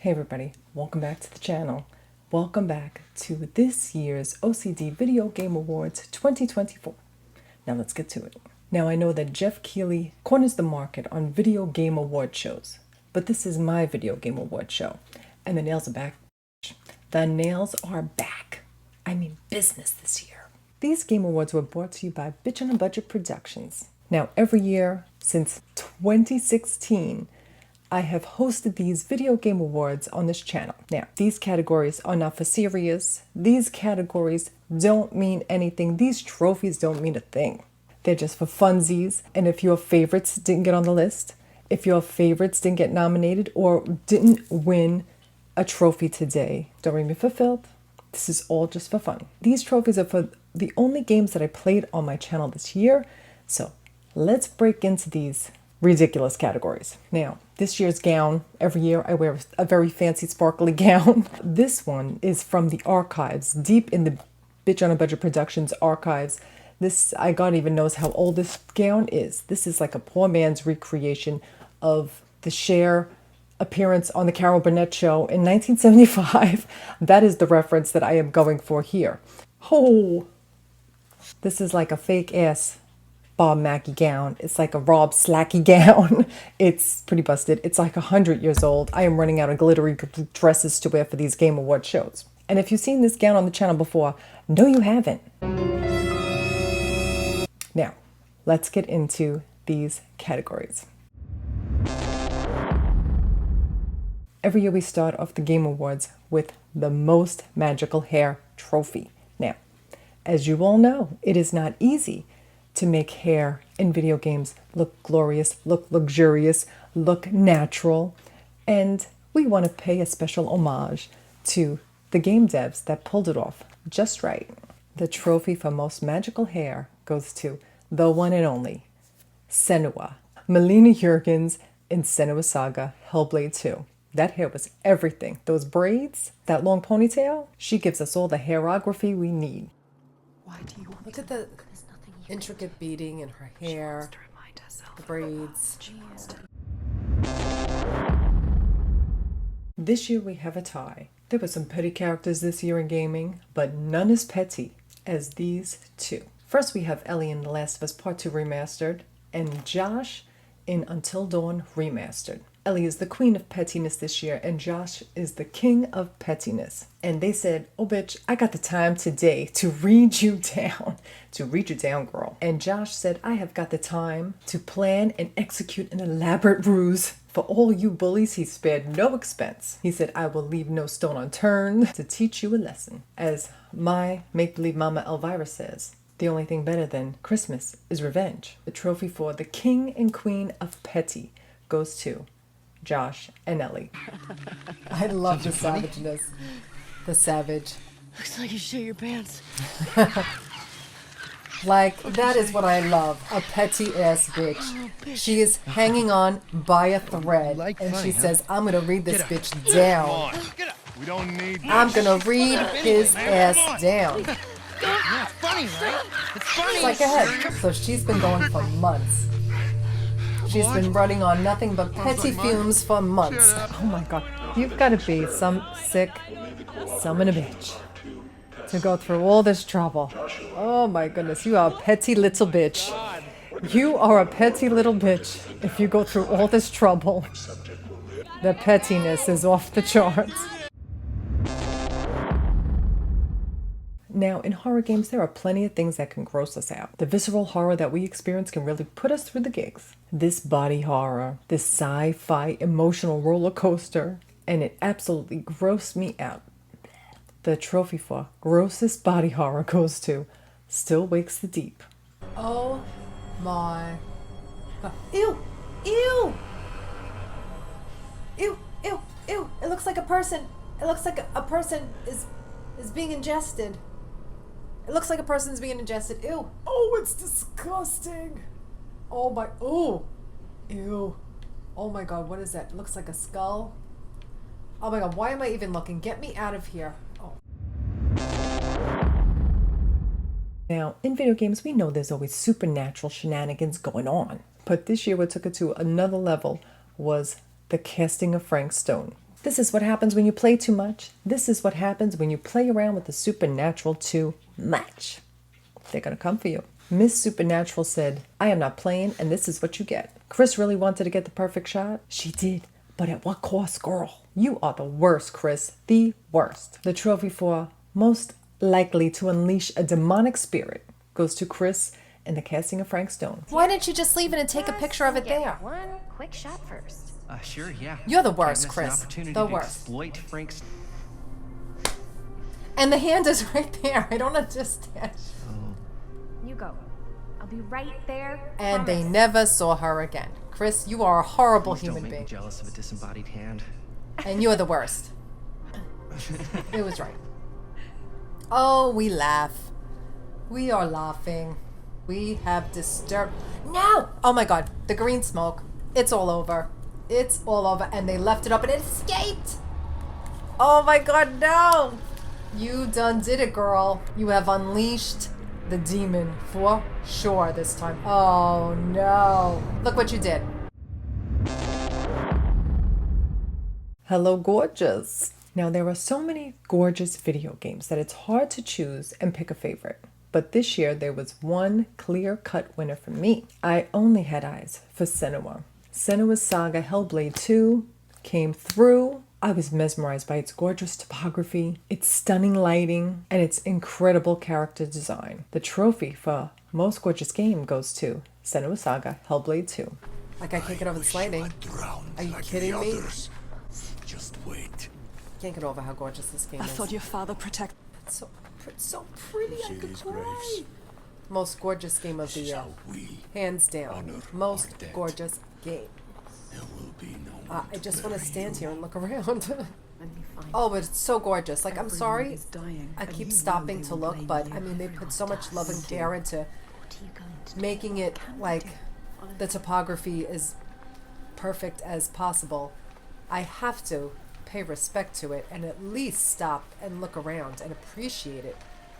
Hey everybody, welcome back to the channel. Welcome back to this year's O.C.D Video Game Awards 2024. Now let's get to it. Now I know that Jeff Keighley corners the market on video game award shows, but this is my video game award show, and the nails are back. The nails are back. I mean business this year. These game awards were brought to you by Bitch on a Budget Productions. Now every year since 2016, I have hosted these video game awards on this channel. Now, these categories are not for serious. These categories don't mean anything. These trophies don't mean a thing. They're just for funsies. And if your favorites didn't get on the list, if your favorites didn't get nominated or didn't win a trophy today, don't make me fulfilled. This is all just for fun. These trophies are for the only games that I played on my channel this year. So let's break into these ridiculous categories. Now, this year's gown, every year I wear a very fancy sparkly gown. This one is from the archives, deep in the Bitch on a Budget Productions archives. This, God even knows how old this gown is. This is like a poor man's recreation of the Cher appearance on the Carol Burnett show in 1975. That is the reference that I am going for here. Oh, this is like a fake ass Bob Mackie gown. It's like a Rob Slacky gown. It's pretty busted. It's like 100 years old. I am running out of glittery dresses to wear for these Game Award shows. And if you've seen this gown on the channel before, no you haven't. Now, let's get into these categories. Every year we start off the Game Awards with the Most Magical Hair trophy. Now, as you all know, it is not easy to make hair in video games look glorious, look luxurious, look natural. And we want to pay a special homage to the game devs that pulled it off just right. The trophy for most magical hair goes to the one and only Senua, Melina Juergens in Senua Saga Hellblade 2. That hair was everything. Those braids, that long ponytail, she gives us all the hairography we need. Why do you want Look at the intricate beading in her hair, the braids. This year we have a tie. There were some petty characters this year in gaming, but none as petty as these two. First we have Ellie in The Last of Us Part 2 Remastered and Josh in Until Dawn Remastered. Ellie is the queen of pettiness this year, and Josh is the king of pettiness. And they said, oh bitch, I got the time today to read you down. To read you down, girl. And Josh said, I have got the time to plan and execute an elaborate ruse. For all you bullies, he spared no expense. He said, I will leave no stone unturned to teach you a lesson. As my make-believe mama Elvira says, the only thing better than Christmas is revenge. The trophy for the king and queen of petty goes to Josh and Ellie. I love the savageness. The savage. Looks like you shit your pants. Like, that is what I love. A petty ass bitch. She is hanging on by a thread. And she says, I'm gonna read this bitch down. We don't need I'm gonna read his ass down. Yeah, it's funny, right? It's funny. It's like, ahead. So she's been going for months. She's been running on nothing but petty fumes for months. Oh my god. You've got to be some sick son of a bitch to go through all this trouble. Oh my goodness. You are a petty little bitch. You are a petty little bitch if you go through all this trouble. The pettiness is off the charts. Now, in horror games, there are plenty of things that can gross us out. The visceral horror that we experience can really put us through the gigs. This body horror, this sci-fi emotional roller coaster, and it absolutely grossed me out. The trophy for grossest body horror goes to Still Wakes the Deep. Oh my god. Ew! Ew! Ew! Ew! Ew! It looks like a person. It looks like a person is being ingested. It looks like a person's being ingested. Ew. Oh, it's disgusting. Oh my, oh. Ew. Oh my god, what is that? It looks like a skull. Oh my god, why am I even looking? Get me out of here. Oh. Now, in video games, we know there's always supernatural shenanigans going on. But this year what took it to another level was the casting of Frank Stone. This is what happens when you play too much. This is what happens when you play around with the supernatural too much. They're gonna come for you. Miss Supernatural said, I am not playing, and this is what you get. Chris really wanted to get the perfect shot. She did, but at what cost, girl? You are the worst, Chris. The worst. The trophy for most likely to unleash a demonic spirit goes to Chris and the casting of Frank Stone. Why didn't you just leave it and take a picture of it there? One quick shot first. Sure, yeah. You're the worst, Can't miss an Chris. opportunity The to worst. exploit Frank's. And the hand is right there. I don't understand. You go. I'll be right there. And they Promise. never saw her again. Chris, you are a horrible Please don't human make me being. jealous of a disembodied hand. And you're the worst. It was right. Oh, we laugh. We are laughing. We have disturbed. No! Oh my god. The green smoke. It's all over. It's all over. And they left it up and it escaped. Oh my god, no! You done did it, girl. You have unleashed the demon for sure this time. Oh no. Look what you did. Hello, gorgeous. Now, there are so many gorgeous video games that it's hard to choose and pick a favorite. But this year, there was one clear-cut winner for me. I only had eyes for Senua. Senua's Saga Hellblade 2 came through. I was mesmerized by its gorgeous topography, its stunning lighting, and its incredible character design. The trophy for most gorgeous game goes to Senua Saga Hellblade 2. Like, I can't get over this lighting. Are you kidding me? Just wait. Can't get over how gorgeous this game I is. thought your father protected. It's so pretty, I could these cry. graves. Most gorgeous game of the year. Shall we Hands down. honor Most our dead? gorgeous game. There will be no one I to just want to bury stand you. here and look around. And you find Oh, but it's so gorgeous. Like, I'm everyone sorry. is dying, I and keep you know stopping they to will look, blame but you. I mean, they put Everyone so much does. love and care into What are you going to do? making it like the topography is perfect as possible. I have to pay respect to it and at least stop and look around and appreciate it.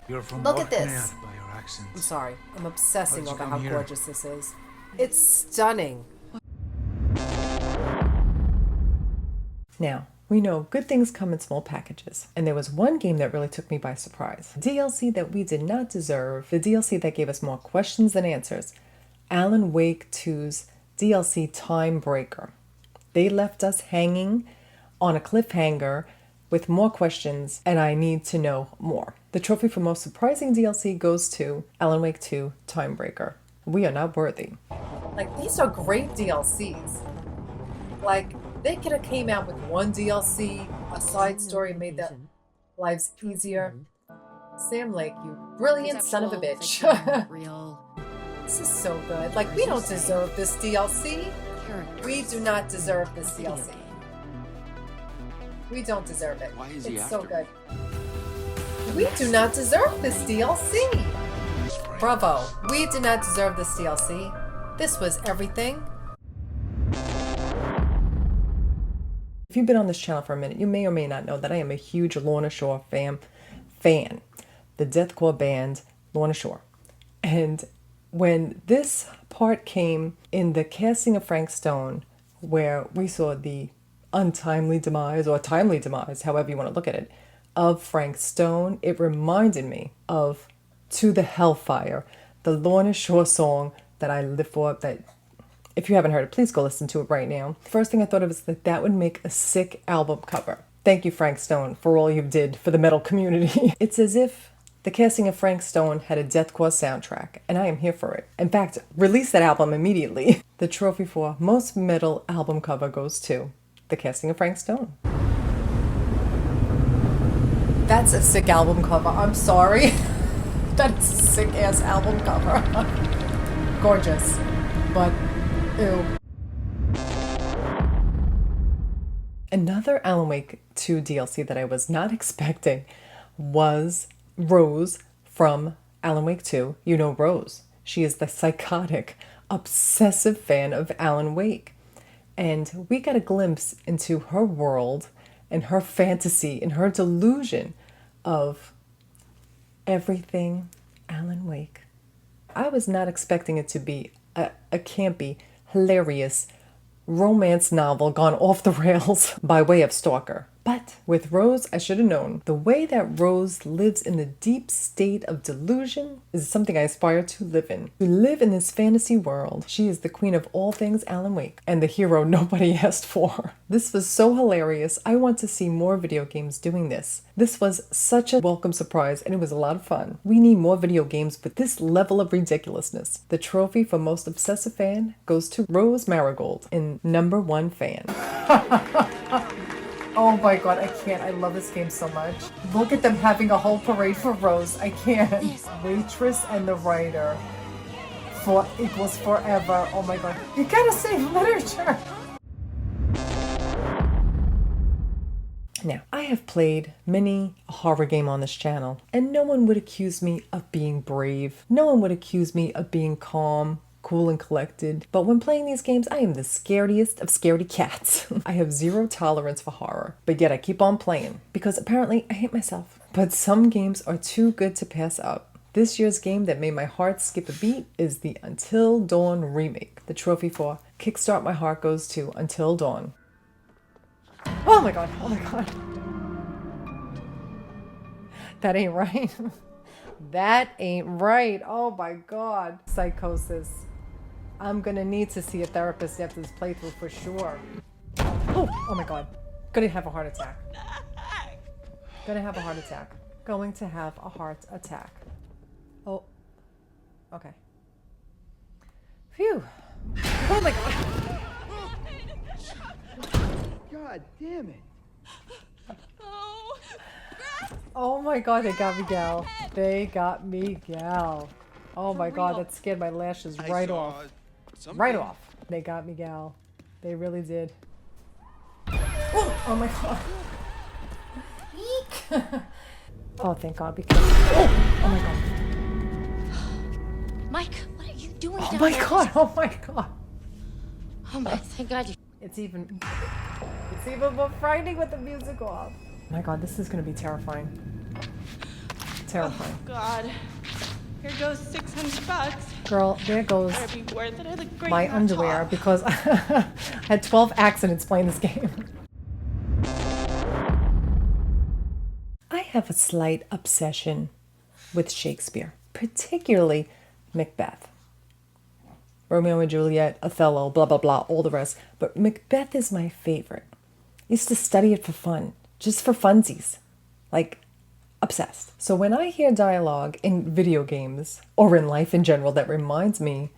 You're from Look at Orkney this. by your accent. I'm sorry. I'm obsessing How'd you over come how here? gorgeous this is. It's stunning. Now, we know good things come in small packages, and there was one game that really took me by surprise. DLC that we did not deserve, the DLC that gave us more questions than answers. Alan Wake 2's DLC Time Breaker. They left us hanging on a cliffhanger with more questions, and I need to know more. The trophy for most surprising DLC goes to Alan Wake 2 Time Breaker. We are not worthy. Like, these are great DLCs. Like, they could have came out with one DLC, a side story, made their lives easier. Sam Lake, you brilliant son of a bitch. Real This is so good. Like, we don't deserve this DLC. characters. We do not deserve this Video DLC. game. We don't deserve it. Why is he It's so after good. We do not deserve this DLC. Bravo. We did not deserve this DLC. This was everything. If you've been on this channel for a minute, you may or may not know that I am a huge Lorna Shore fan. The deathcore band Lorna Shore. And when this part came in the casting of Frank Stone, where we saw the untimely demise, or timely demise, however you want to look at it, of Frank Stone, it reminded me of To the Hellfire, the Lorna Shore song that I live for, that if you haven't heard it, please go listen to it right now. First thing I thought of is that that would make a sick album cover. Thank you, Frank Stone, for all you did for the metal community. It's as if the casting of Frank Stone had a deathcore soundtrack, and I am here for it. In fact, release that album immediately. The trophy for most metal album cover goes to the casting of Frank Stone. That's a sick album cover. I'm sorry. That's a sick ass album cover. Gorgeous. But, ew. Another Alan Wake 2 DLC that I was not expecting was Rose from Alan Wake 2. You know Rose. She is the psychotic, obsessive fan of Alan Wake. And we got a glimpse into her world and her fantasy and her delusion of everything Alan Wake. I was not expecting it to be a campy, hilarious romance novel gone off the rails by way of stalker. But with Rose, I should have known. The way that Rose lives in the deep state of delusion is something I aspire to live in. To live in this fantasy world, she is the queen of all things Alan Wake, and the hero nobody asked for. This was so hilarious. I want to see more video games doing this. This was such a welcome surprise, and it was a lot of fun. We need more video games with this level of ridiculousness. The trophy for most obsessive fan goes to Rose Marigold in #1 fan. Oh my god, I can't. I love this game so much. Look at them having a whole parade for Rose. I can't. Waitress and the writer. For equals forever. Oh my god. You gotta save literature. Now, I have played many a horror game on this channel, and no one would accuse me of being brave. No one would accuse me of being calm, cool and collected. But when playing these games, I am the scariest of scaredy cats. I have zero tolerance for horror, but yet I keep on playing because apparently I hate myself. But some games are too good to pass up. This year's game that made my heart skip a beat is the Until Dawn remake. The trophy for Kickstart My Heart goes to Until Dawn. Oh my god, oh my god. That ain't right. That ain't right. Oh my god. Psychosis. I'm gonna need to see a therapist after this playthrough for sure. Oh my god. Gonna have a heart attack. Gonna have a heart attack. Going to have a heart attack. Oh. Okay. Phew. Oh my god. God damn it. Oh my god, they got me, gal. They got me, gal. Oh my god, that scared my lashes right off. Right off. They got me, gal. They really did. Oh my god. Eek. Oh, thank god, because... Oh my god. Mike, what are you doing Oh down my there? god, oh my god. Oh my, thank God you... It's even more frightening with the music off. Oh my god, this is gonna be terrifying. Terrifying. Oh God. Here goes $600. Girl, there goes Better be worth it. I look great my in that underwear top. because I had 12 accidents playing this game. I have a slight obsession with Shakespeare, particularly Macbeth. Romeo and Juliet, Othello, blah, blah, blah, all the rest. But Macbeth is my favorite. I used to study it for fun, just for funsies. Like, obsessed. So when I hear dialogue in video games, or in life in general, that reminds me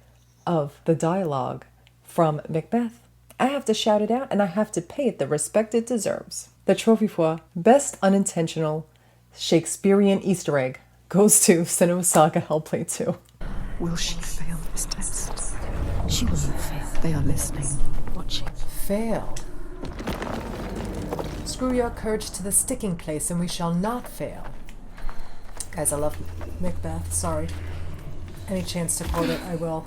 of the dialogue from Macbeth, I have to shout it out and I have to pay it the respect it deserves. The trophy for Best Unintentional Shakespearean Easter Egg goes to Cinema Saga Hellblade 2. Will she fail this test? She will not fail. They are listening, watching. Fail. Screw your courage to the sticking place and we shall not fail. Guys, I love Macbeth, sorry. Any chance to quote it, I will.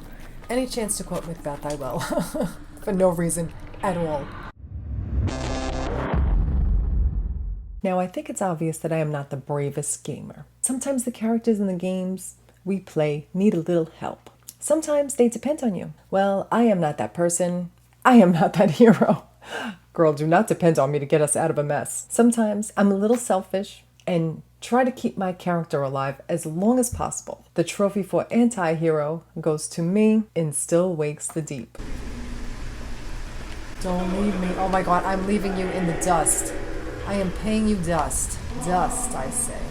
Any chance to quote Macbeth, I will. For no reason at all. Now, I think it's obvious that I am not the bravest gamer. Sometimes the characters in the games we play need a little help. Sometimes they depend on you. Well, I am not that person. I am not that hero. Girl, do not depend on me to get us out of a mess. Sometimes I'm a little selfish and try to keep my character alive as long as possible. The trophy for anti-hero goes to me in Still Wakes the Deep. Don't leave me. Oh my god, I'm leaving you in the dust. I am paying you dust. Dust, I say.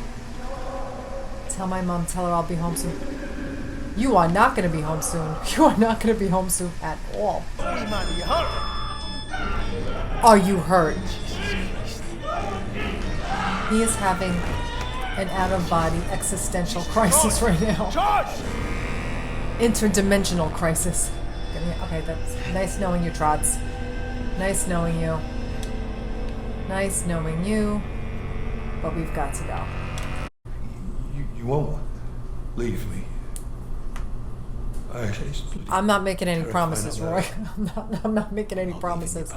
Tell my mom, tell her I'll be home soon. You are not going to be home soon. You are not going to be home soon at all. Are you hurt? He is having an out-of-body existential crisis right now. Interdimensional crisis. Okay, that's nice knowing you, Trots. Nice knowing you. Nice knowing you. But we've got to go. You won't leave me. I'm not making any Terrifying promises, out Roy. loud. I'm not making any promises.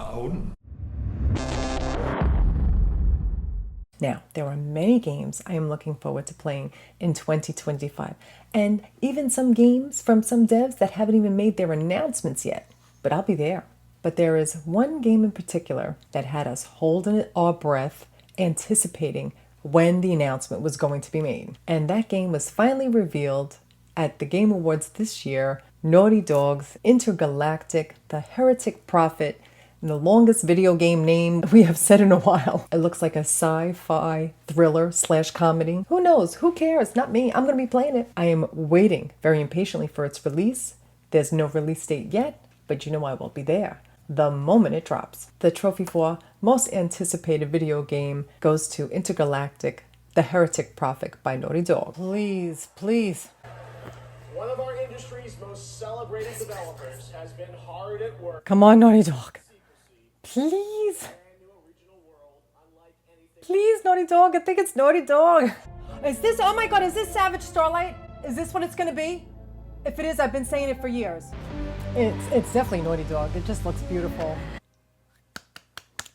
Now, there are many games I am looking forward to playing in 2025, and even some games from some devs that haven't even made their announcements yet, but I'll be there. But there is one game in particular that had us holding our breath, anticipating when the announcement was going to be made. And that game was finally revealed at the Game Awards this year. Naughty Dog's Intergalactic, the Heretic Prophet, the longest video game name we have said in a while. It looks like a sci-fi thriller / comedy. Who knows? Who cares? Not me. I'm going to be playing it. I am waiting very impatiently for its release. There's no release date yet, but you know I will be there the moment it drops. The trophy for most anticipated video game goes to Intergalactic, the Heretic Prophet by Naughty Dog. Please, please. One of our industry's most celebrated developers has been hard at work. Come on, Naughty Dog. Please. Please, Naughty Dog. I think it's Naughty Dog. Is this, oh my God, is this Savage Starlight? Is this what it's gonna be? If it is, I've been saying it for years. It's definitely Naughty Dog. It just looks beautiful.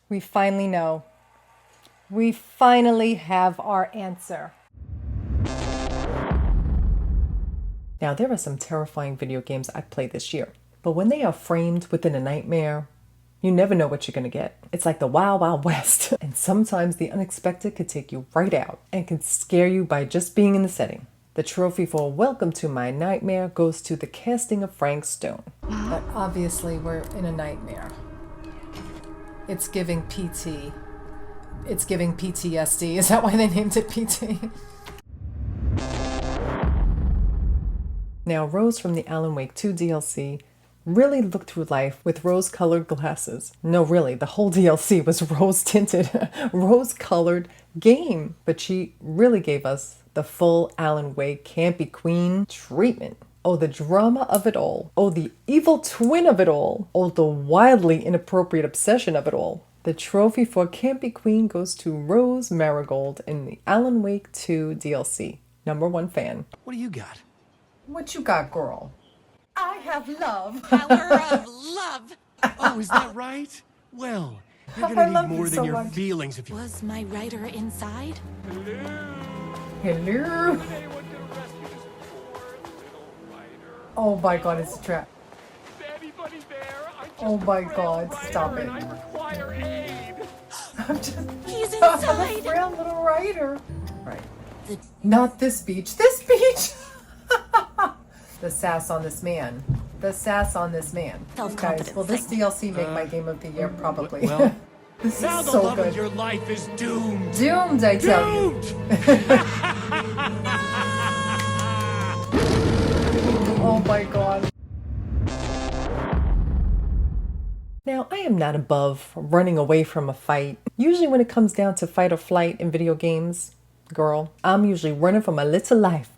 We finally know. We finally have our answer. Now, there are some terrifying video games I've played this year, but when they are framed within a nightmare, you never know what you're going to get. It's like the Wild Wild West. And sometimes the unexpected could take you right out and can scare you by just being in the setting. The trophy for Welcome to My Nightmare goes to the casting of Frank Stone. But obviously we're in a nightmare. It's giving PT. It's giving PTSD. Is that why they named it PT? Now, Rose from the Alan Wake 2 DLC really looked through life with rose-colored glasses. No, really, the whole DLC was rose-tinted, rose-colored game. But she really gave us the full Alan Wake campy queen treatment. Oh, the drama of it all. Oh, the evil twin of it all. Oh, the wildly inappropriate obsession of it all. The trophy for campy queen goes to Rose Marigold in the Alan Wake 2 DLC. #1 fan. What do you got? What you got, girl? I have love. Power of love. Oh, is that right? Well, you're I gonna love need you more than so your much. feelings if you... Was my writer inside? Hello. Oh my God, it's a trap. Anybody there? I just Oh my frail God, writer stop it. and I require aid. I'm just He's I'm a inside. frail little writer. Right. The- Not this beach. This beach. The sass on this man. The sass on this man. Self-confidence Guys, will this thing. DLC make my game of the year? Probably. well, this now is the so love good. of your life is doomed. Doomed, I tell you. Doomed! Oh my God. Now, I am not above running away from a fight. Usually when it comes down to fight or flight in video games, girl, I'm usually running for my little life.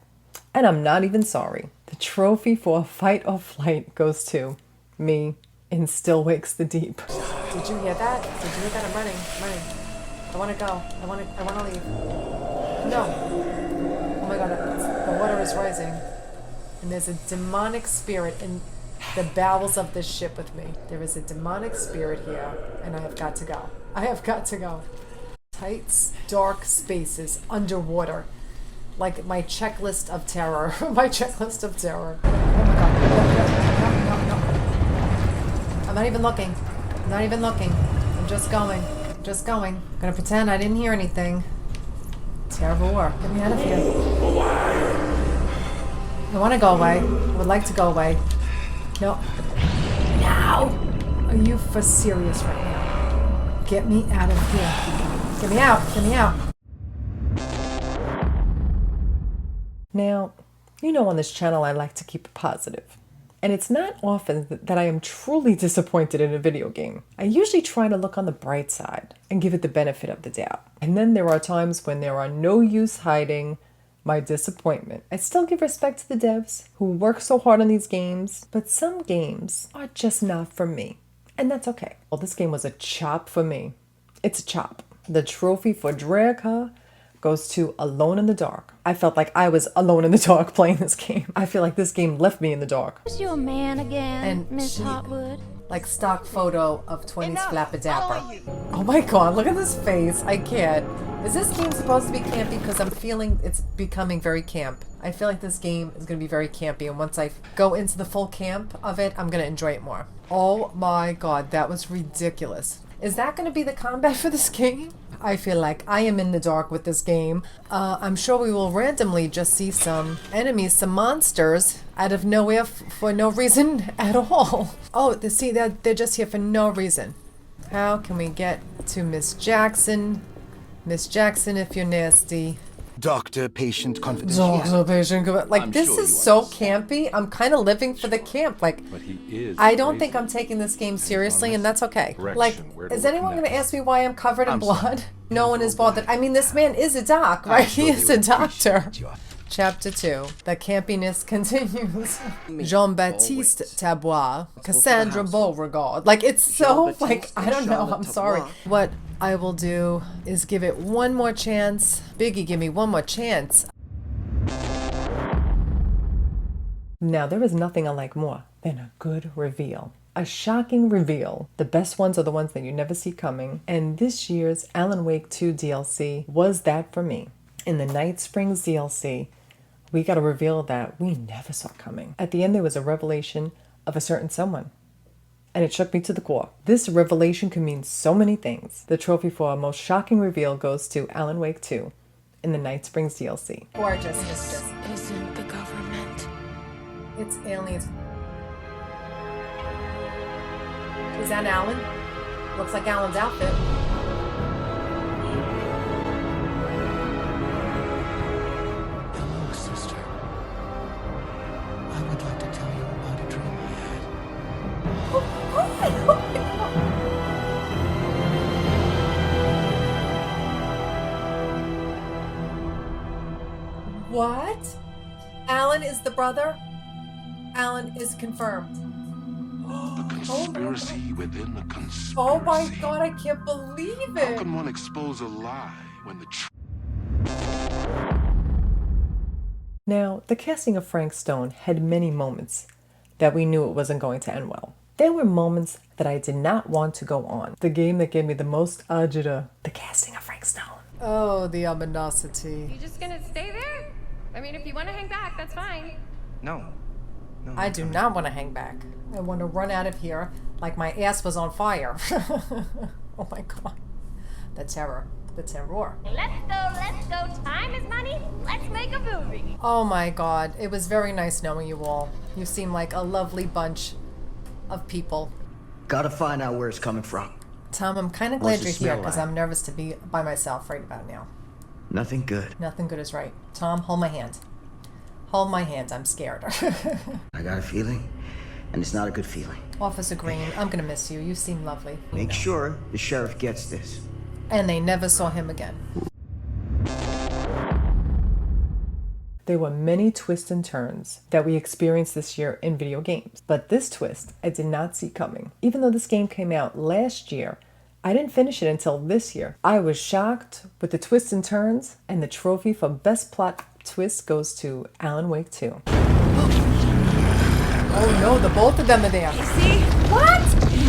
And I'm not even sorry. The trophy for a fight or flight goes to me in Still Wakes the Deep. Did you hear that? Did you hear that? I'm running. I want to go. I want to leave. No. Oh my God, the water is rising. And there's a demonic spirit in the bowels of this ship with me. There is a demonic spirit here, and I have got to go. I have got to go. Tight, dark spaces underwater. Like my checklist of terror. My checklist of terror. Oh my God. No. I'm not even looking. I'm not even looking. I'm just going. Just going. I'm gonna pretend I didn't hear anything. Terrible war. Get me out of here. I want to go away. I would like to go away. No. No! Are you for serious right now? Get me out of here. Get me out. Get me out. Now, you know on this channel I like to keep it positive. And it's not often that I am truly disappointed in a video game. I usually try to look on the bright side and give it the benefit of the doubt. And then there are times when there are no use hiding my disappointment. I still give respect to the devs who work so hard on these games, but some games are just not for me. And that's okay. Well, this game was a chop for me. It's a chop. The trophy for Draka goes to Alone in the Dark. I felt like I was alone in the dark playing this game. I feel like this game left me in the dark. Is you a man again, And Miss she- Hotwood? like stock photo of 20's Flappadapper. Oh my god, look at this face. I can't. Is this game supposed to be campy? Because I'm feeling it's becoming very camp. I feel like this game is going to be very campy, and once I go into the full camp of it, I'm going to enjoy it more. Oh my god, that was ridiculous. Is that going to be the combat for this game? I feel like I am in the dark with this game. I'm sure we will randomly just see some enemies, some monsters out of nowhere for no reason at all. Oh, see, they're just here for no reason. How can we get to Miss Jackson? Miss Jackson, if you're nasty. Doctor-patient confidentiality. Doctor-patient, like, this is so campy. I'm kind of living for the camp. Like, I don't think I'm taking this game seriously, and that's okay. Like, is anyone going to ask me why I'm covered in blood? No one is bothered. I mean, this man is a doc, right? He is a doctor. Chapter 2. The campiness continues. Jean-Baptiste Tabois. Cassandra Beauregard. Like, it's so, like, I don't know. I'm sorry. What I will do is give it one more chance. Biggie, give me one more chance. Now, there is nothing I like more than a good reveal. A shocking reveal. The best ones are the ones that you never see coming. And this year's Alan Wake 2 DLC was that for me. In the Night Springs DLC, we got a reveal that we never saw coming. At the end, there was a revelation of a certain someone. And it shook me to the core. This revelation can mean so many things. The trophy for our most shocking reveal goes to Alan Wake 2 in the Night Springs DLC. Gorgeous. This isn't the government. It's aliens. Is that Alan? Looks like Alan's outfit. Hello, sister. I would like to tell you about a dream I had. What? Alan is the brother? Alan is confirmed. The conspiracy within the conspiracy. Oh my god, I can't believe How it! can one expose a lie when the truth? Now, the casting of Frank Stone had many moments that we knew it wasn't going to end well. There were moments that I did not want to go on. The game that gave me the most agita, the casting of Frank Stone. Oh, the ominosity. You just gonna stay there? I mean, if you want to hang back, that's fine. No. I do not want to hang back. I want to run out of here like my ass was on fire. Oh my god. The terror. The terror. Let's go. Time is money. Let's make a movie. Oh my god. It was very nice knowing you all. You seem like a lovely bunch of people. Gotta find out where it's coming from. Tom, I'm kind of glad What's it you're here smell because like? I'm nervous to be by myself right about now. Nothing good. Nothing good is right. Tom, hold my hand. Hold my hand. I'm scared. I got a feeling, and it's not a good feeling. Officer Green, I'm gonna miss you. You seem lovely. Make sure the sheriff gets this. And they never saw him again. There were many twists and turns that we experienced this year in video games. But this twist I did not see coming. Even though this game came out last year, I didn't finish it until this year. I was shocked with the twists and turns, and the trophy for best plot twist goes to Alan Wake 2. Oh no, the both of them are there. You see? What?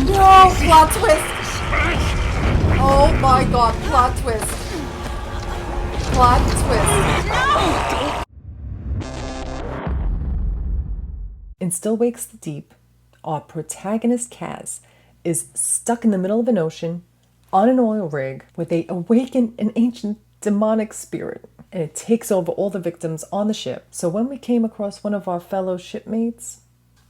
No, plot twist. Oh my god, plot twist. Plot twist. No! In Still Wakes the Deep, our protagonist Kaz is stuck in the middle of an ocean on an oil rig with an awakened and ancient demonic spirit. And it takes over all the victims on the ship. So when we came across one of our fellow shipmates,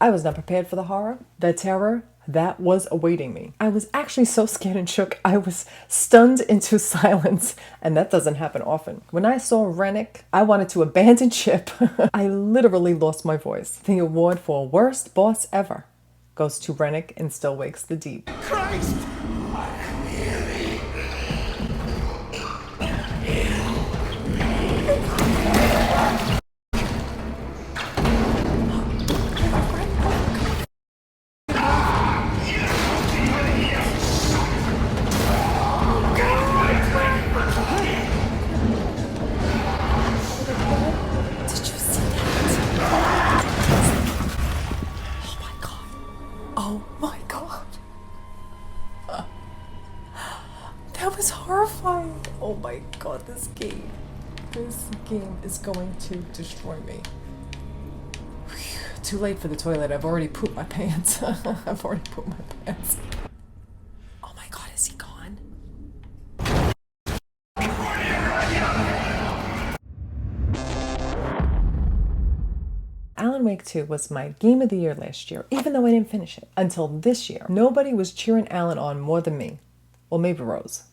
I was not prepared for the horror, the terror that was awaiting me. I was actually so scared and shook, I was stunned into silence, and that doesn't happen often. When I saw Rennick, I wanted to abandon ship. I literally lost my voice. The award for worst boss ever goes to Rennick in Still Wakes the Deep. Christ! Oh my god. god, this game is going to destroy me. Too late for the toilet. I've already pooped my pants. I've already pooped my pants. Oh my god, is he gone? Alan Wake 2 was my game of the year last year, even though I didn't finish it. Until this year, nobody was cheering Alan on more than me. Well, maybe Rose.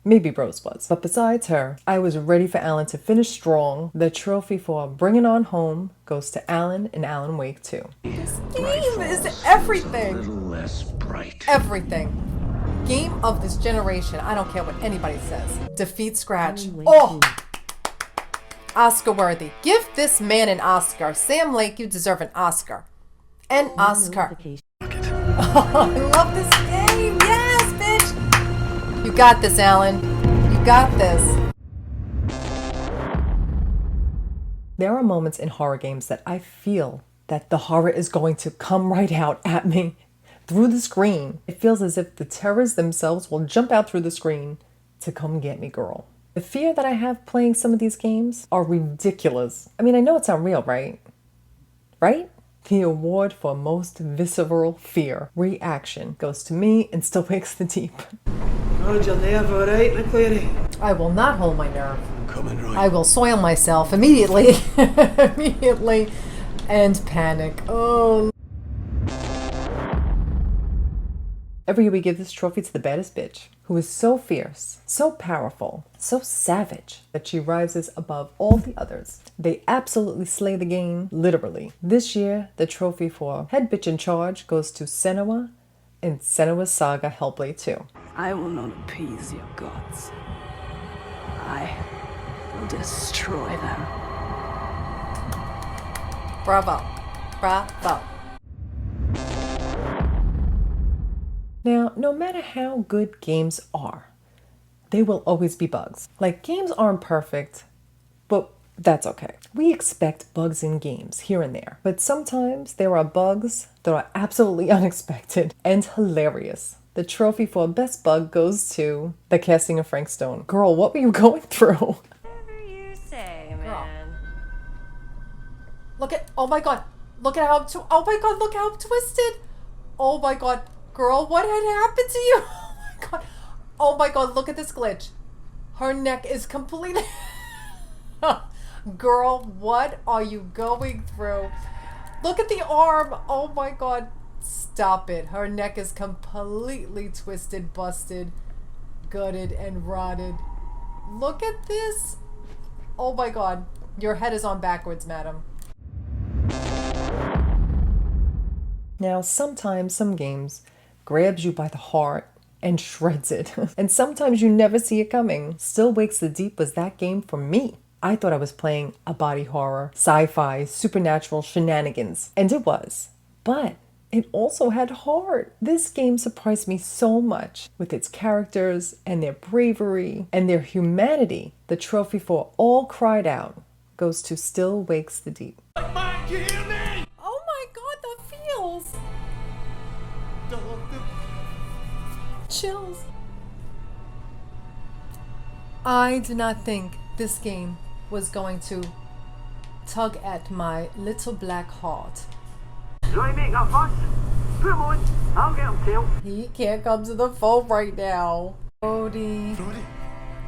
Maybe Rose was. But besides her, I was ready for Alan to finish strong. The trophy for bringing on home goes to Alan and Alan Wake 2. This game is everything. A little less bright. Everything. Game of this generation. I don't care what anybody says. Defeat Scratch. Oh! Oscar worthy. Give this man an Oscar. Sam Lake, you deserve an Oscar. An Oscar. Oh, I love this game. Yes, bitch. You got this, Alan. You got this. There are moments in horror games that I feel that the horror is going to come right out at me through the screen. It feels as if the terrors themselves will jump out through the screen to come get me, girl. The fear that I have playing some of these games are ridiculous. I mean, I know it's unreal, right? Right? The award for most visceral fear reaction goes to me and Still Wakes the Deep. Hold your nerve, all right, McCleary? I will not hold my nerve. I'm coming right. I will soil myself immediately. Immediately. And panic. Oh. Every year we give this trophy to the baddest bitch, who is so fierce, so powerful, so savage, that she rises above all the others. They absolutely slay the game, literally. This year, the trophy for head bitch in charge goes to Senua in Senua's Saga Hellblade 2. I will not appease your gods. I will destroy them. Bravo. Bravo. Now, no matter how good games are, they will always be bugs. Like, games aren't perfect, but that's okay. We expect bugs in games here and there, but sometimes there are bugs that are absolutely unexpected and hilarious. The trophy for best bug goes to the casting of Frank Stone. Girl, what were you going through? Whatever you say, man. Look at, oh my god, look at how, oh my god, look how twisted. Oh my god, girl, what had happened to you? Oh my god, look at this glitch. Her neck is completely... Girl, what are you going through? Look at the arm. Oh my god. Stop it. Her neck is completely twisted, busted, gutted, and rotted. Look at this. Oh my god. Your head is on backwards, madam. Now, sometimes some games grabs you by the heart and shreds it. And sometimes you never see it coming. Still Wakes the Deep was that game for me. I thought I was playing a body horror, sci-fi, supernatural shenanigans, and it was. But it also had heart. This game surprised me so much with its characters and their bravery and their humanity. The trophy for All Cried Out goes to Still Wakes the Deep. Mike, you hear me? Oh my god, the feels! Chills. I did not think this game was going to tug at my little black heart. Do I make a fuss? Put him on. I'll get him killed. He can't come to the phone right now. Brody.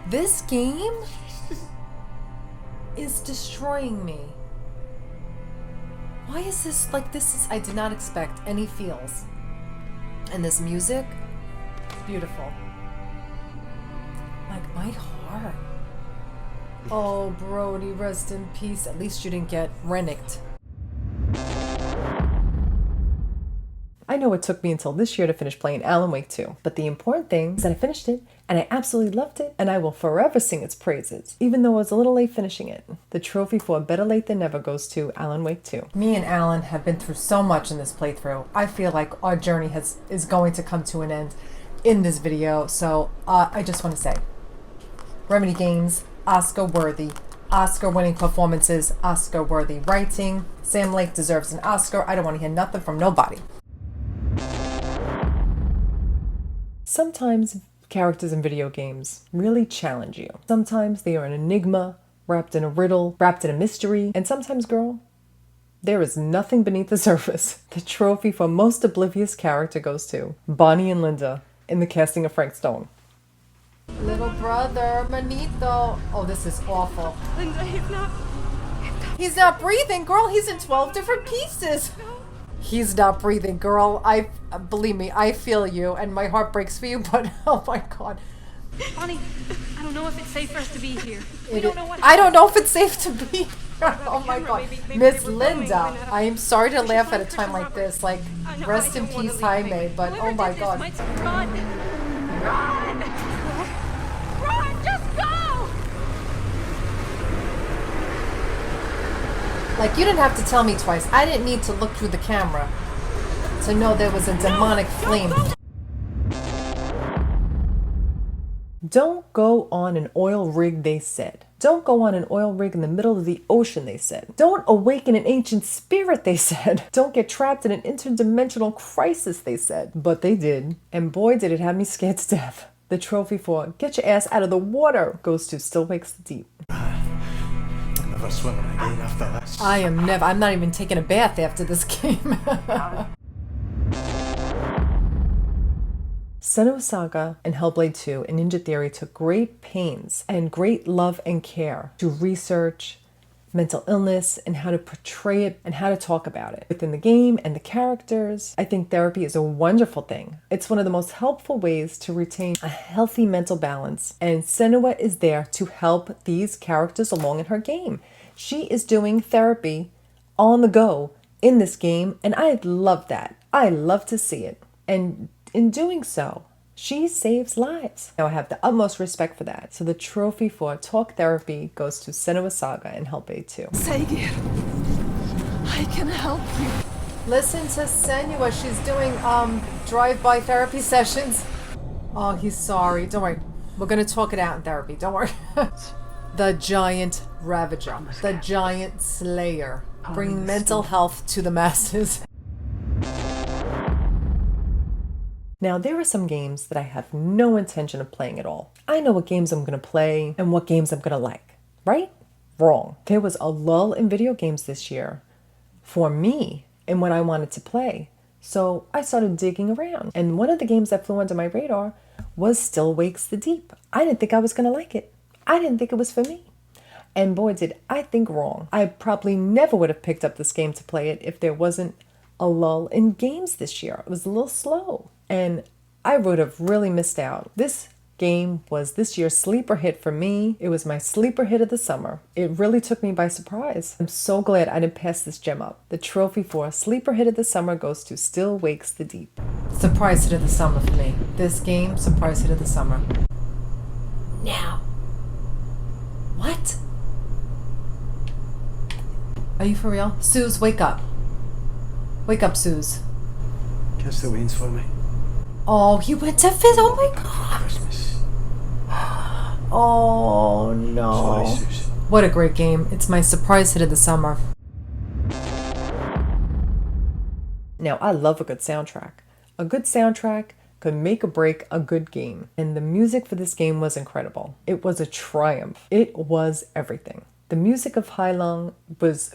This game is destroying me. Why is this like this? I did not expect any feels. And this music, beautiful. Like my heart. Oh, Brody, rest in peace. At least you didn't get rennicked. I know it took me until this year to finish playing Alan Wake 2, but the important thing is that I finished it, and I absolutely loved it, and I will forever sing its praises, even though I was a little late finishing it. The trophy for Better Late Than Never goes to Alan Wake 2. Me and Alan have been through so much in this playthrough. I feel like our journey is going to come to an end in this video, so I just want to say, Remedy Games, Oscar-worthy, Oscar-winning performances, Oscar-worthy writing. Sam Lake deserves an Oscar. I don't want to hear nothing from nobody. Sometimes characters in video games really challenge you. Sometimes they are an enigma, wrapped in a riddle, wrapped in a mystery, and sometimes, girl, there is nothing beneath the surface. The trophy for most oblivious character goes to Bonnie and Linda in the casting of Frank Stone. Little brother, Manito. Oh, this is awful. Linda, He's not breathing, girl. He's in 12 different pieces. He's not breathing, girl. Believe me, I feel you, and my heart breaks for you, but oh my God. Bonnie, I don't know if it's safe for us to be here. I don't know if it's safe to be. Oh my God. Miss Linda, I am sorry to laugh at a time like this. Like, rest in peace, Jaime, but oh my God. Run! Run! Run! Just go! Like, you didn't have to tell me twice. I didn't need to look through the camera to know there was a demonic flame. Don't go on an oil rig, they said. Don't go on an oil rig in the middle of the ocean, they said. Don't awaken an ancient spirit, they said. Don't get trapped in an interdimensional crisis, they said. But they did. And boy, did it have me scared to death. The trophy for Get Your Ass Out of the Water goes to Still Wakes the Deep. Never swimming again after this. I'm not even taking a bath after this game. Senua's Saga and Hellblade 2 and Ninja Theory took great pains and great love and care to research mental illness and how to portray it and how to talk about it within the game and the characters. I think therapy is a wonderful thing. It's one of the most helpful ways to retain a healthy mental balance, and Senua is there to help these characters along in her game. She is doing therapy on the go in this game, and I love that. I love to see it. And in doing so, she saves lives. Now I have the utmost respect for that. So the trophy for talk therapy goes to Senua's Saga and Hellblade 2. Saigir, I can help you. Listen to Senua. She's doing drive-by therapy sessions. Oh, he's sorry. Don't worry. We're gonna talk it out in therapy. Don't worry. The giant ravager, the giant slayer, bringing mental health to the masses. Now, there are some games that I have no intention of playing at all. I know what games I'm going to play and what games I'm going to like, right? Wrong. There was a lull in video games this year for me and what I wanted to play. So I started digging around. And one of the games that flew under my radar was Still Wakes the Deep. I didn't think I was going to like it. I didn't think it was for me. And boy, did I think wrong. I probably never would have picked up this game to play it if there wasn't a lull in games this year. It was a little slow. And I would have really missed out. This game was this year's sleeper hit for me. It was my sleeper hit of the summer. It really took me by surprise. I'm so glad I didn't pass this gem up. The trophy for sleeper hit of the summer goes to Still Wakes the Deep. Surprise hit of the summer for me. This game, surprise hit of the summer. Now. What? Are you for real? Suze, wake up. Wake up, Suze. Kiss the Weens for me. Oh, he went to fifth. Oh my God. Christmas. Oh no. Sorry, Suze. What a great game. It's my surprise hit of the summer. Now, I love a good soundtrack. A good soundtrack could make or break a good game. And the music for this game was incredible. It was a triumph. It was everything. The music of Hailong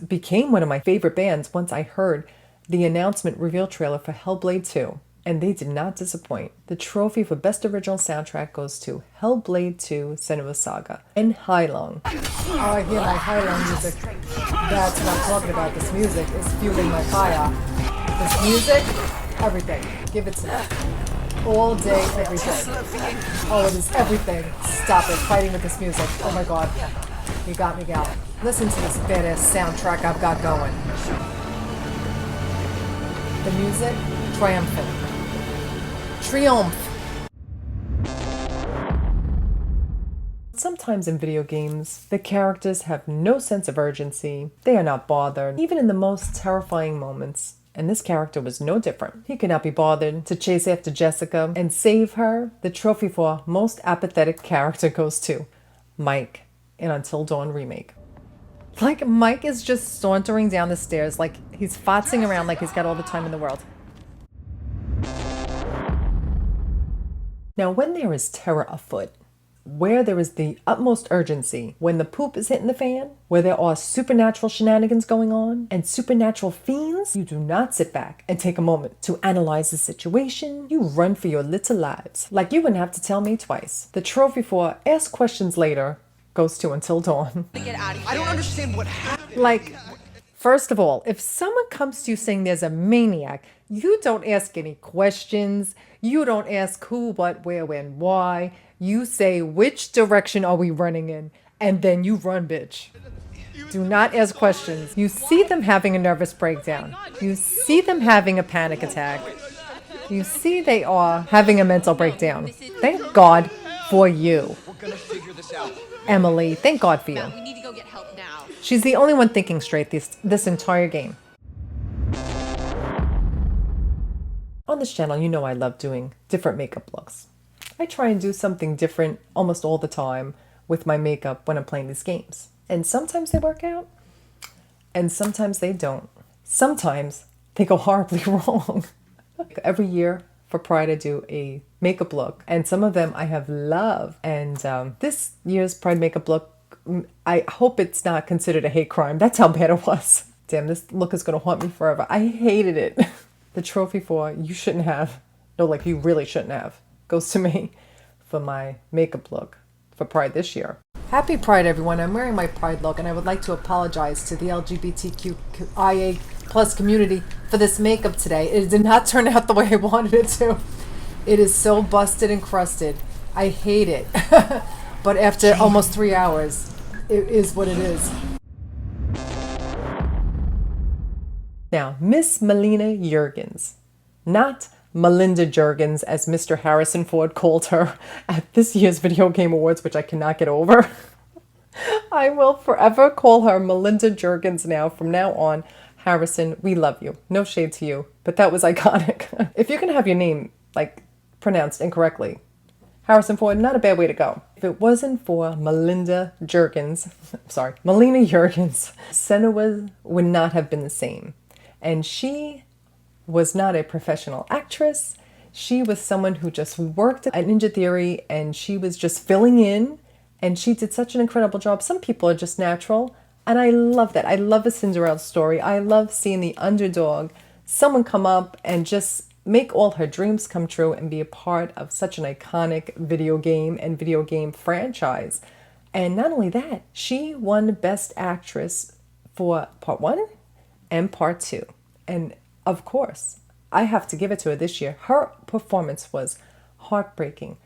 became one of my favorite bands once I heard the announcement reveal trailer for Hellblade 2. And they did not disappoint. The trophy for Best Original Soundtrack goes to Hellblade 2, Senua's Saga, and Hailong. Oh, I hear my Hailong music. That's what I'm talking about. This music is fueling my fire. This music, everything. Give it to me. All day, every day. Oh, it is everything. Stop it. Fighting with this music. Oh my God. You got me, gal. Listen to this badass soundtrack I've got going. The music, triumphant. Triumph. Sometimes in video games, the characters have no sense of urgency. They are not bothered, even in the most terrifying moments. And this character was no different. He could not be bothered to chase after Jessica and save her. The trophy for most apathetic character goes to Mike in Until Dawn Remake. Like, Mike is just sauntering down the stairs like he's fotzing around like he's got all the time in the world. Now, when there is terror afoot, where there is the utmost urgency, when the poop is hitting the fan, where there are supernatural shenanigans going on and supernatural fiends, you do not sit back and take a moment to analyze the situation. You run for your little lives. Like you wouldn't have to tell me twice. The trophy for ask questions later goes to Until Dawn. I don't understand what happened. Like, first of all, if someone comes to you saying there's a maniac, you don't ask any questions. You don't ask who, what, where, when, why. You say, which direction are we running in? And then you run, bitch. Do not ask questions. You see them having a nervous breakdown. You see them having a panic attack. You see they are having a mental breakdown. Thank God for you. We're gonna figure this out. Emily, thank God for you. We need to go get help now. She's the only one thinking straight this entire game. On this channel, you know I love doing different makeup looks. I try and do something different almost all the time with my makeup when I'm playing these games. And sometimes they work out, and sometimes they don't. Sometimes they go horribly wrong. Every year for Pride, I do a makeup look, and some of them I have loved. And this year's Pride makeup look, I hope it's not considered a hate crime. That's how bad it was. Damn, this look is going to haunt me forever. I hated it. The trophy for you shouldn't have, no, like you really shouldn't have, goes to me for my makeup look for Pride this year. Happy Pride, everyone. I'm wearing my Pride look, and I would like to apologize to the LGBTQIA plus community for this makeup today. It did not turn out the way I wanted it to. It is so busted and crusted. I hate it. But after almost 3 hours, it is what it is. Now, Miss Melina Juergens, not Melinda Juergens, as Mr. Harrison Ford called her at this year's Video Game Awards, which I cannot get over. I will forever call her Melinda Juergens now. From now on, Harrison, we love you. No shade to you, but that was iconic. If you're going to have your name, like, pronounced incorrectly, Harrison Ford, not a bad way to go. If it wasn't for Melina Juergens, Senua would not have been the same. And she was not a professional actress. She was someone who just worked at Ninja Theory, and she was just filling in, and she did such an incredible job. Some people are just natural, and I love that. I love a Cinderella story. I love seeing the underdog, someone come up and just make all her dreams come true and be a part of such an iconic video game and video game franchise. And not only that, she won Best Actress for Part 1 and Part 2. And of course, I have to give it to her this year. Her performance was heartbreaking.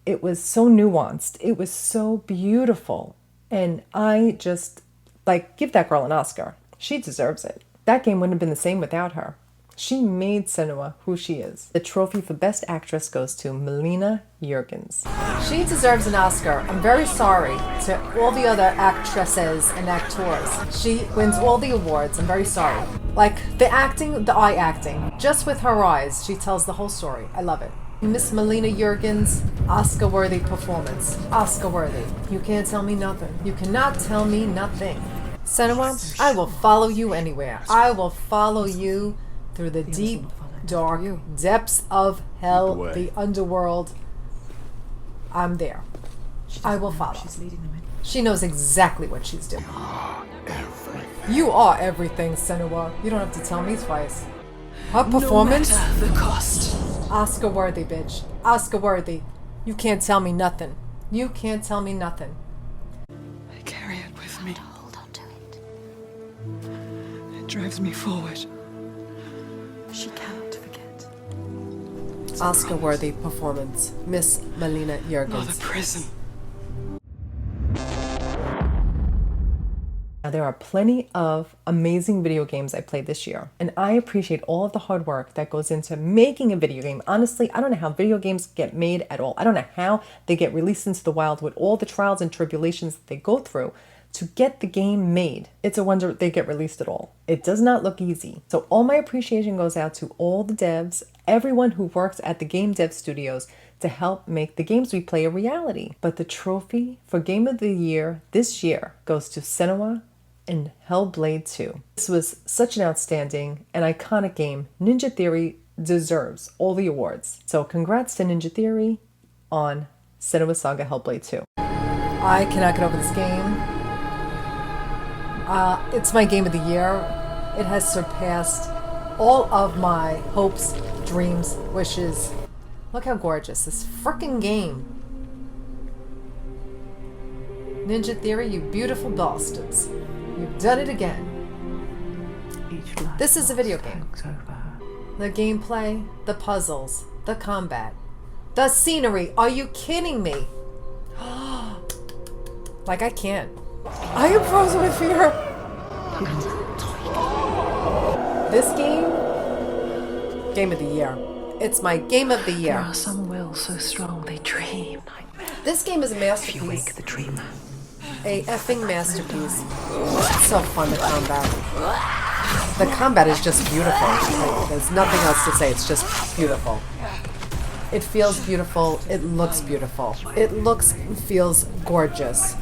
It was so nuanced. It was so beautiful. And I just, like, give that girl an Oscar. She deserves it. That game wouldn't have been the same without her. She made Senua who she is. The trophy for Best Actress goes to Melina Juergens. She deserves an Oscar. I'm very sorry to all the other actresses and actors. She wins all the awards. I'm very sorry. Like, the acting, the eye acting. Just with her eyes, she tells the whole story. I love it. Miss Melina Juergens, Oscar-worthy performance. Oscar-worthy. You can't tell me nothing. You cannot tell me nothing. Senua, I will follow you anywhere. I will follow you through the deep, dark depths of hell, the underworld. I'm there. I will follow. She knows exactly what she's doing. You are everything, Senua. You don't have to tell me twice. Her performance, no matter the cost. Oscar-worthy, bitch. Oscar-worthy. You can't tell me nothing. You can't tell me nothing. I carry it with me. Hold on to it. It drives me forward. She cannot forget. Oscar-worthy performance, Miss Melina Juergens. Not a prison. Now, there are plenty of amazing video games I played this year, and I appreciate all of the hard work that goes into making a video game. Honestly, I don't know how video games get made at all. I don't know how they get released into the wild with all the trials and tribulations that they go through to get the game made. It's a wonder they get released at all. It does not look easy. So all my appreciation goes out to all the devs, everyone who works at the game dev studios to help make the games we play a reality. But the trophy for Game of the Year this year goes to Senua in Hellblade 2. This was such an outstanding and iconic game. Ninja Theory deserves all the awards. So congrats to Ninja Theory on Senua Saga Hellblade 2. I cannot get over this game. It's my game of the year. It has surpassed all of my hopes, dreams, wishes. Look how gorgeous this frickin' game. Ninja Theory, you beautiful bastards. You've done it again. This is a video game. The gameplay, the puzzles, the combat, the scenery. Are you kidding me? Like, I can't. I am frozen with fear. This game of the year. It's my game of the year. There are some wills so strong they dream. This game is a masterpiece. If you wake the dreamer. A effing masterpiece. It's so fun, the combat. The combat is just beautiful. Like, there's nothing else to say. It's just beautiful. It feels beautiful. It looks beautiful. It looks and feels gorgeous.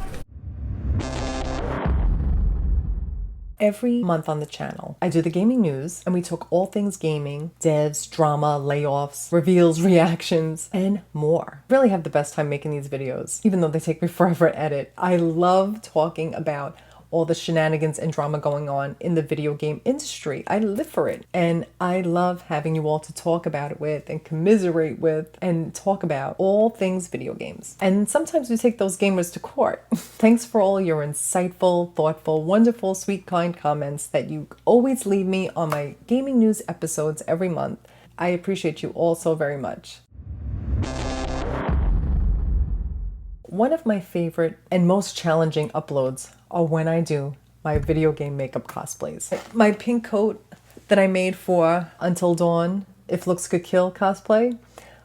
Every month on the channel, I do the gaming news, and we talk all things gaming, devs, drama, layoffs, reveals, reactions, and more. Really have the best time making these videos, even though they take me forever to edit. I love talking about all the shenanigans and drama going on in the video game industry. I live for it. And I love having you all to talk about it with and commiserate with and talk about all things video games. And sometimes we take those gamers to court. Thanks for all your insightful, thoughtful, wonderful, sweet, kind comments that you always leave me on my gaming news episodes every month. I appreciate you all so very much. One of my favorite and most challenging uploads are when I do my video game makeup cosplays. My pink coat that I made for Until Dawn, If Looks Could Kill cosplay.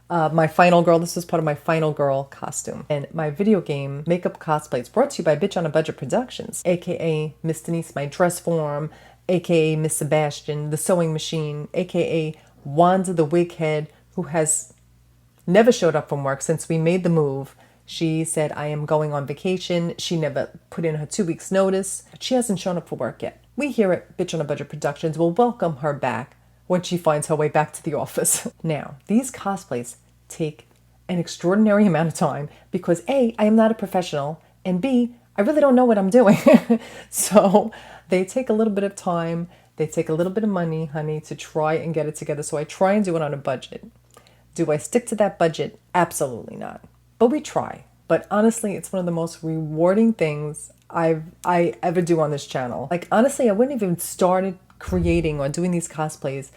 My Final Girl, this was part of my Final Girl costume. And my video game makeup cosplay is brought to you by Bitch on a Budget Productions, aka Miss Denise, my dress form, aka Miss Sebastian, the sewing machine, aka Wanda the wig head, who has never showed up from work since we made the move. She said, I am going on vacation. She never put in her 2 weeks notice. She hasn't shown up for work yet. We here at Bitch on a Budget Productions will welcome her back when she finds her way back to the office. Now, these cosplays take an extraordinary amount of time because A, I am not a professional, and B, I really don't know what I'm doing. So they take a little bit of time. They take a little bit of money, honey, to try and get it together. So I try and do it on a budget. Do I stick to that budget? Absolutely not. But we try. But honestly, it's one of the most rewarding things I ever do on this channel. Like, honestly, I wouldn't have even started creating or doing these cosplays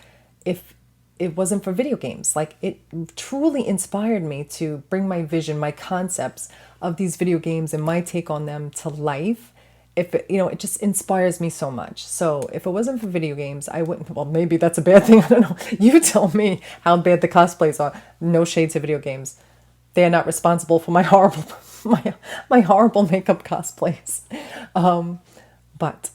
if it wasn't for video games. Like, it truly inspired me to bring my vision, my concepts of these video games and my take on them to life. If it, it just inspires me so much. So if it wasn't for video games, I wouldn't. Well, maybe that's a bad thing. I don't know. You tell me how bad the cosplays are. No shade to video games. They are not responsible for my horrible, my horrible makeup cosplays. But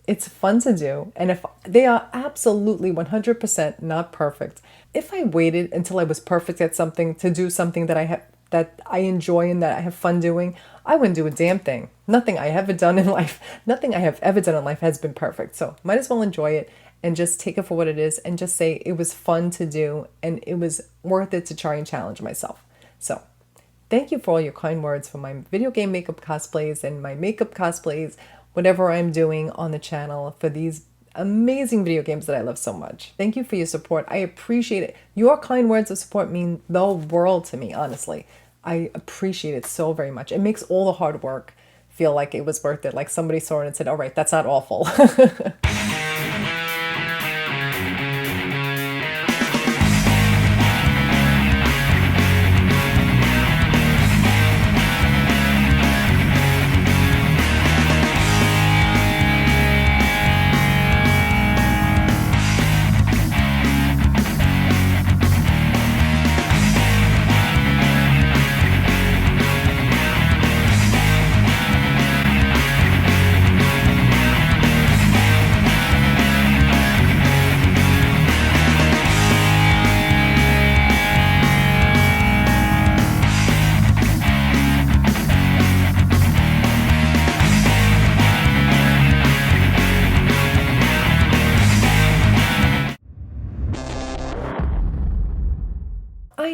it's fun to do. And if they are absolutely 100% not perfect, if I waited until I was perfect at something to do something that I enjoy and that I have fun doing, I wouldn't do a damn thing. Nothing I have ever done in life has been perfect. So might as well enjoy it and just take it for what it is and just say it was fun to do and it was worth it to try and challenge myself. So thank you for all your kind words for my video game makeup cosplays and my makeup cosplays, whatever I'm doing on the channel for these amazing video games that I love so much. Thank you for your support. I appreciate it. Your kind words of support mean the world to me, honestly. I appreciate it so very much. It makes all the hard work feel like it was worth it. Like somebody saw it and said, all right, that's not awful.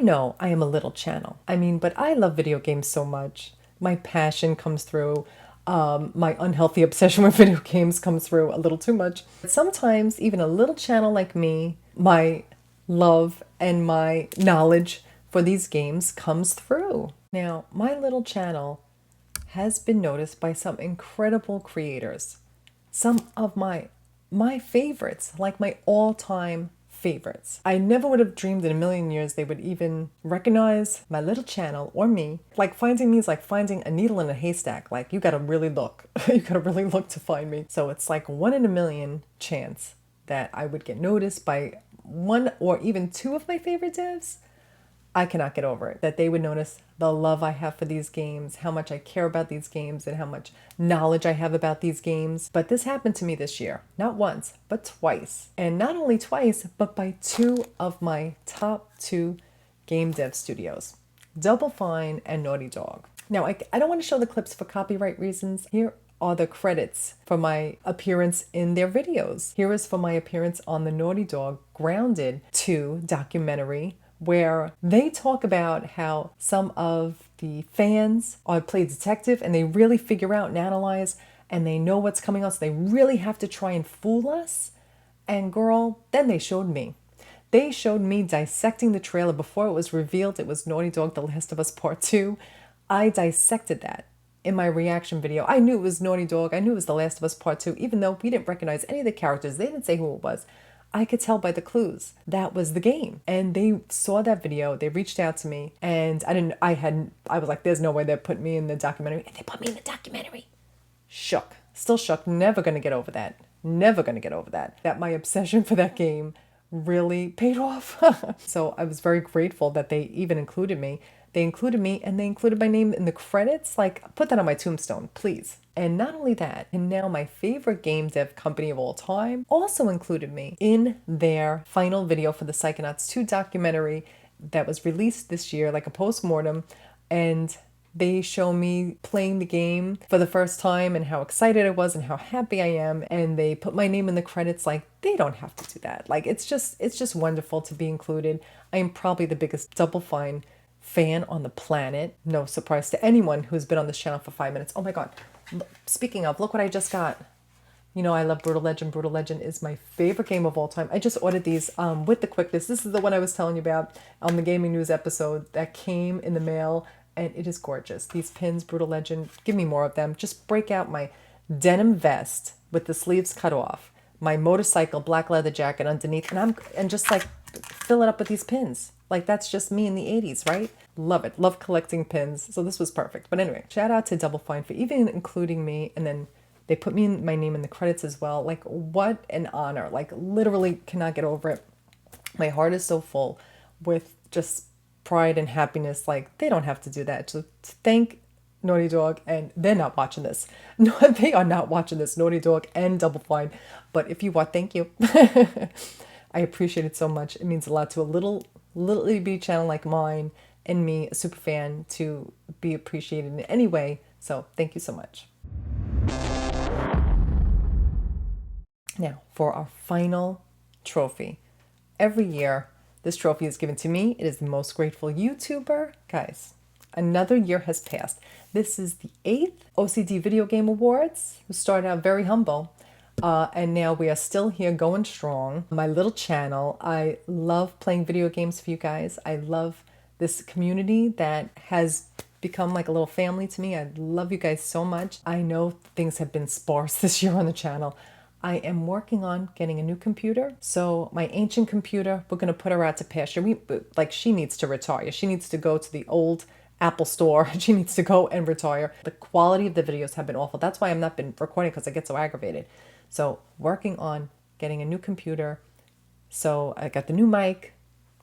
know I am a little channel. I mean, but I love video games so much. My passion comes through. My unhealthy obsession with video games comes through a little too much. Sometimes even a little channel like me, my love and my knowledge for these games comes through. Now, my little channel has been noticed by some incredible creators. Some of my favorites, like my all-time favorites. I never would have dreamed in a million years they would even recognize my little channel or me. Like finding me is like finding a needle in a haystack. Like you gotta really look. You gotta really look to find me. So it's like 1 in a million chance that I would get noticed by one or even two of my favorite devs. I cannot get over it. That they would notice the love I have for these games, how much I care about these games, and how much knowledge I have about these games. But this happened to me this year. Not once, but twice. And not only twice, but by two of my top 2 game dev studios, Double Fine and Naughty Dog. Now, I don't want to show the clips for copyright reasons. Here are the credits for my appearance in their videos. Here is for my appearance on the Naughty Dog Grounded 2 documentary, where they talk about how some of the fans play detective and they really figure out and analyze and they know what's coming on, so they really have to try and fool us. And girl, then they showed me. They showed me dissecting the trailer before it was revealed it was Naughty Dog The Last of Us Part 2. I dissected that in my reaction video. I knew it was Naughty Dog. I knew it was The Last of Us Part 2, even though we didn't recognize any of the characters. They didn't say who it was. I could tell by the clues that was the game. And they saw that video, they reached out to me, and I was like, there's no way they're putting me in the documentary. And they put me in the documentary. Shook, still shook, never gonna get over that. Never gonna get over that. That my obsession for that game really paid off. So I was very grateful that they even included me. They included me and they included my name in the credits. Like, put that on my tombstone, please. And not only that, and now my favorite game dev company of all time also included me in their final video for the Psychonauts 2 documentary that was released this year, like a post-mortem. And they show me playing the game for the first time and how excited I was and how happy I am. And they put my name in the credits. Like, they don't have to do that. Like, it's just wonderful to be included. I am probably the biggest Double Fine fan on the planet. No surprise to anyone who's been on this channel for 5 minutes. Oh my God. Speaking of, look what I just got. You know, I love Brutal Legend. Brutal Legend is my favorite game of all time. I just ordered these with the quickness. This is the one I was telling you about on the Gaming News episode that came in the mail, and it is gorgeous. These pins, Brutal Legend, give me more of them. Just break out my denim vest with the sleeves cut off, my motorcycle black leather jacket underneath, and just like fill it up with these pins. Like, that's just me in the 80s, right? Love it. Love collecting pins. So this was perfect. But anyway, shout out to Double Fine for even including me. And then they put my name in the credits as well. Like, what an honor. Like, literally cannot get over it. My heart is so full with just pride and happiness. Like, they don't have to do that. So thank Naughty Dog, and they're not watching this. No, they are not watching this, Naughty Dog and Double Fine. But if you want, thank you. I appreciate it so much. It means a lot to a little bitty channel like mine and me, a super fan, to be appreciated in any way. So thank you so much. Now for our final trophy. Every year this trophy is given to me. It is the most grateful YouTuber. Guys, another year has passed. This is the 8th O.C.D Video Game Awards. We started out very humble. And now we are still here going strong. My little channel. I love playing video games for you guys. I love this community that has become like a little family to me. I love you guys so much. I know things have been sparse this year on the channel. I am working on getting a new computer. So my ancient computer, we're going to put her out to pasture. She needs to retire. She needs to go to the old Apple store. She needs to go and retire. The quality of the videos have been awful. That's why I've not been recording, because I get so aggravated. So working on getting a new computer. So I got the new mic.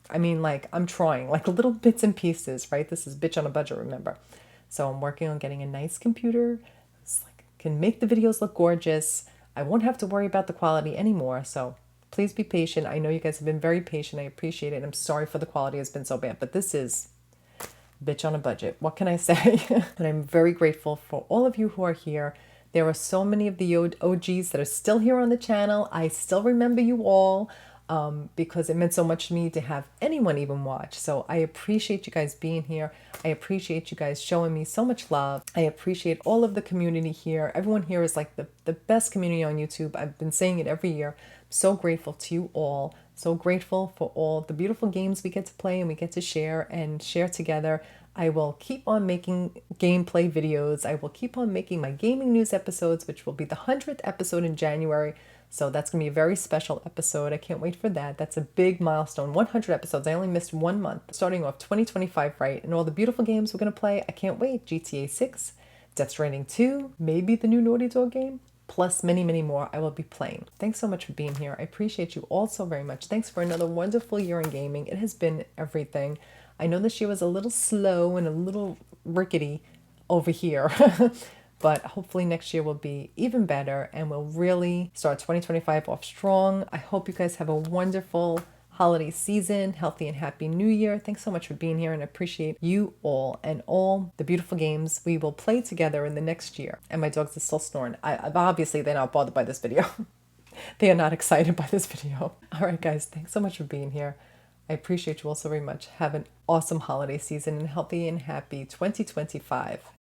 I mean, like, I'm trying like little bits and pieces, right? This is bitch on a budget, remember? So I'm working on getting a nice computer. It's like, can make the videos look gorgeous. I won't have to worry about the quality anymore. So please be patient. I know you guys have been very patient. I appreciate it. I'm sorry for the quality has been so bad, but this is bitch on a budget. What can I say? But I'm very grateful for all of you who are here. There are so many of the OGs that are still here on the channel. I still remember you all. because it meant so much to me to have anyone even watch. So I appreciate you guys being here. I appreciate you guys showing me so much love. I appreciate all of the community here. Everyone here is like the best community on YouTube. I've been saying it every year. I'm so grateful to you all. So grateful for all the beautiful games we get to play and we get to share together. I will keep on making gameplay videos. I will keep on making my gaming news episodes, which will be the 100th episode in January. So that's going to be a very special episode. I can't wait for that. That's a big milestone. 100 episodes. I only missed 1 month. Starting off 2025, right? And all the beautiful games we're going to play. I can't wait. GTA 6, Death Stranding 2, maybe the new Naughty Dog game, plus many, many more I will be playing. Thanks so much for being here. I appreciate you all so very much. Thanks for another wonderful year in gaming. It has been everything. I know this year was a little slow and a little rickety over here. But hopefully next year will be even better and we'll really start 2025 off strong. I hope you guys have a wonderful holiday season, healthy and happy new year. Thanks so much for being here and I appreciate you all and all the beautiful games we will play together in the next year. And my dogs are still snoring. Obviously, they're not bothered by this video. They are not excited by this video. All right, guys, thanks so much for being here. I appreciate you all so very much. Have an awesome holiday season and healthy and happy 2025.